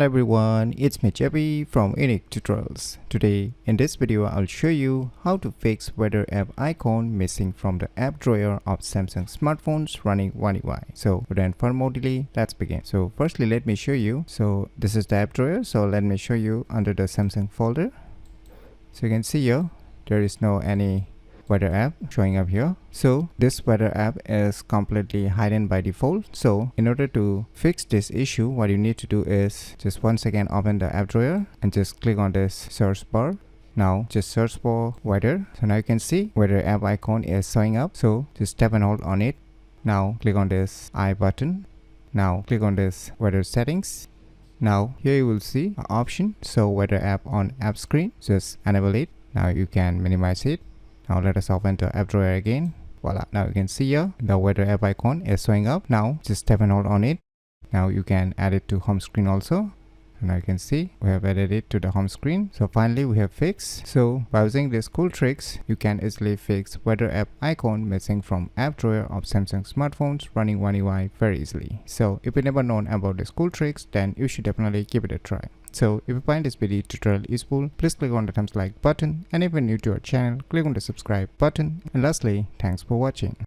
Hello everyone, it's me JB from UniqueTutorials. Today in this video I'll show you how to fix weather app icon missing from the app drawer of Samsung smartphones running One UI. So without further more delay, let's begin. So firstly let me show you. So this is the app drawer. So let me show you under the Samsung folder. So you can see here there is no any weather app showing up here. So this weather app is completely hidden by default. So in order to fix this issue, what you need to do is just once again open the app drawer and just click on this search bar. Now just search for weather. So now you can see weather app icon is showing up. So just tap and hold on it. Now click on this I button. Now click on this weather settings. Now here you will see an option, so weather app on app screen. Just enable it. Now you can minimize it. Now let us open the app drawer again. Voila, now you can see here the weather app icon is showing up. Now just tap and hold on it. Now you can add it to home screen also. And now you can see we have added it to the home screen. So finally we have fixed. So by using these cool tricks, you can easily fix weather app icon missing from app drawer of Samsung smartphones running One UI very easily. So if you never known about these cool tricks, then you should definitely give it a try. So if you find this video tutorial useful, please click on the thumbs like button, and if you're new to our channel, click on the subscribe button. And lastly, thanks for watching.